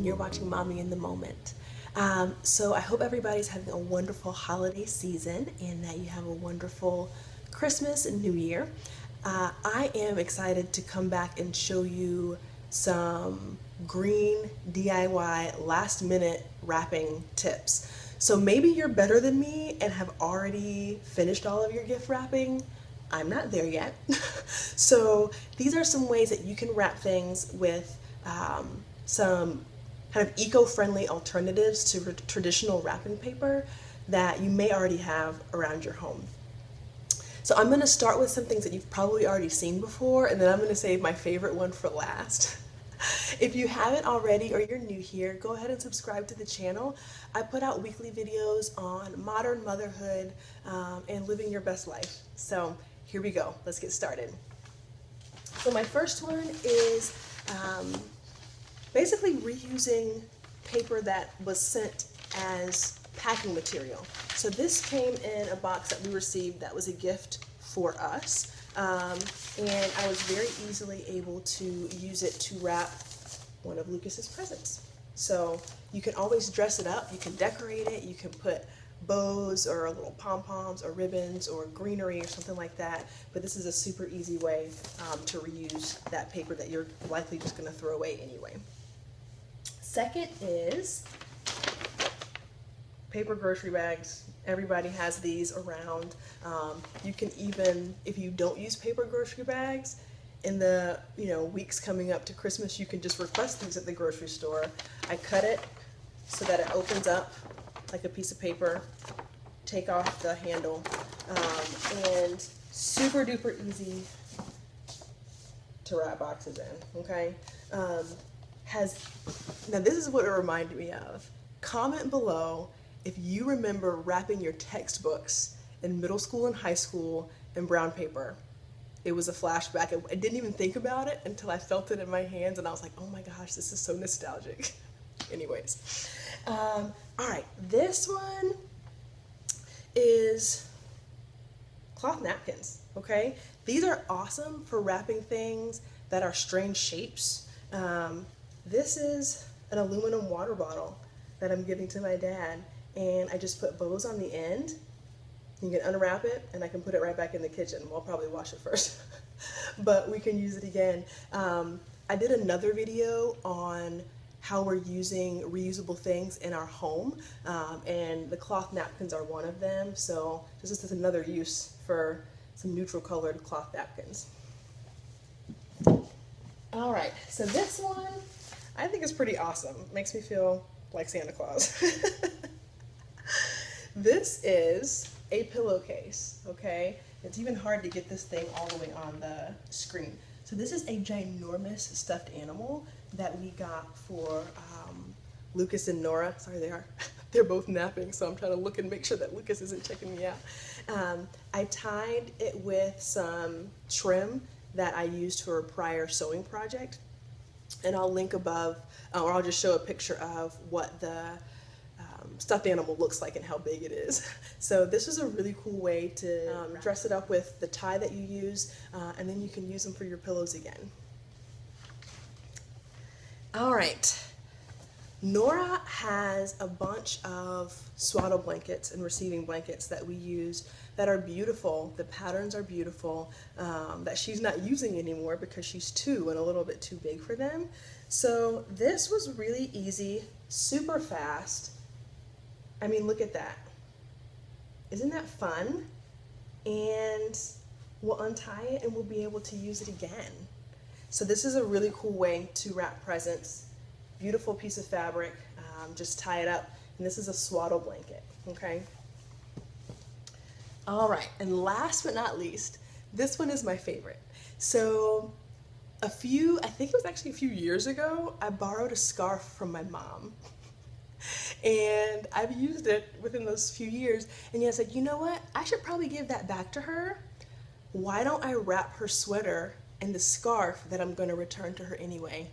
and you're watching Mommy in the Moment. So I hope everybody's having a wonderful holiday season and that you have a wonderful Christmas and New Year. I am excited to come back and show you some green DIY last minute wrapping tips. So maybe you're better than me and have already finished all of your gift wrapping. I'm not there yet. So these are some ways that you can wrap things with some kind of eco-friendly alternatives to traditional wrapping paper that you may already have around your home. So I'm going to start with some things that you've probably already seen before, and then I'm going to save my favorite one for last. If you haven't already or you're new here, go ahead and subscribe to the channel. I put out weekly videos on modern motherhood and living your best life. So here we go. Let's get started. So my first one is basically reusing paper that was sent as packing material. So this came in a box that we received that was a gift for us, and I was very easily able to use it to wrap one of Lucas's presents. So you can always dress it up, you can decorate it, you can put bows or little pom-poms or ribbons or greenery or something like that, but this is a super easy way to reuse that paper that you're likely just going to throw away anyway. Second is paper grocery bags. Everybody has these around. You can even, if you don't use paper grocery bags, in the weeks coming up to Christmas, you can just request these at the grocery store. I cut it so that it opens up like a piece of paper, take off the handle, and super duper easy to wrap boxes in, okay? Now this is what it reminded me of. Comment below if you remember wrapping your textbooks in middle school and high school in brown paper. It was a flashback. I didn't even think about it until I felt it in my hands and I was like, oh my gosh, this is so nostalgic. Anyways, all right, this one is cloth napkins, okay? These are awesome for wrapping things that are strange shapes. This is an aluminum water bottle that I'm giving to my dad, and I just put bows on the end. You can unwrap it, and I can put it right back in the kitchen. Well, I'll probably wash it first, but we can use it again. I did another video on how we're using reusable things in our home, and the cloth napkins are one of them, so this is just another use for some neutral colored cloth napkins. All right, so this one I think is pretty awesome. It makes me feel like Santa Claus. This is a pillowcase, okay? It's even hard to get this thing all the way on the screen. So this is a ginormous stuffed animal that we got for Lucas and Nora. Sorry, they're both napping, so I'm trying to look and make sure that Lucas isn't checking me out. I tied it with some trim that I used for a prior sewing project, and I'll link above, or I'll just show a picture of what the stuffed animal looks like and how big it is. So this is a really cool way to dress it up with the tie that you use, and then you can use them for your pillows again. All right, Nora has a bunch of swaddle blankets and receiving blankets that we use that are beautiful. The patterns are beautiful, that she's not using anymore because she's 2 and a little bit too big for them. So this was really easy, super fast. I mean, look at that. Isn't that fun? And we'll untie it and we'll be able to use it again. So this is a really cool way to wrap presents. Beautiful piece of fabric, just tie it up. And this is a swaddle blanket, okay? All right, and last but not least, this one is my favorite. So I think it was actually a few years ago, I borrowed a scarf from my mom. And I've used it within those few years, and I said, you know what, I should probably give that back to her. Why don't I wrap her sweater in the scarf that I'm going to return to her anyway?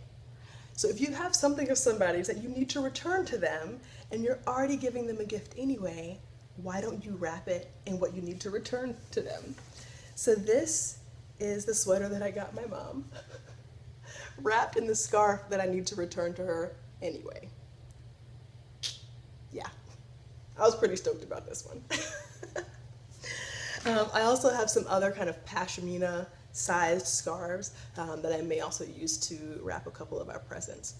So if you have something of somebody's that you need to return to them, and you're already giving them a gift anyway, why don't you wrap it in what you need to return to them? So this is the sweater that I got my mom, wrapped in the scarf that I need to return to her Anyway, yeah, I was pretty stoked about this one. I also have some other kind of pashmina sized scarves that I may also use to wrap a couple of our presents.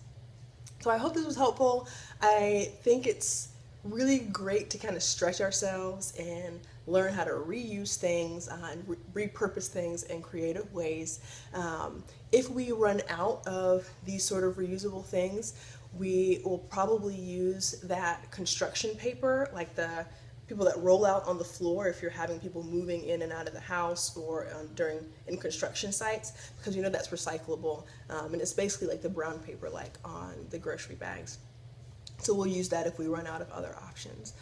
So I hope this was helpful. I think it's really great to kind of stretch ourselves and learn how to reuse things and repurpose things in creative ways. If we run out of these sort of reusable things, we will probably use that construction paper, like the people that roll out on the floor if you're having people moving in and out of the house, or during in construction sites, because you know that's recyclable, and it's basically like the brown paper like on the grocery bags. So we'll use that if we run out of other options.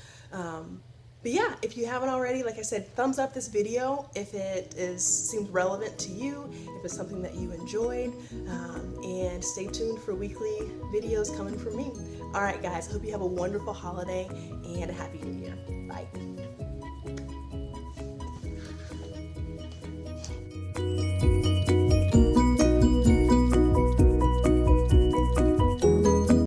But yeah, if you haven't already, like I said, thumbs up this video if it seems relevant to you, if it's something that you enjoyed, and stay tuned for weekly videos coming from me. All right, guys, I hope you have a wonderful holiday and a happy new year. Bye.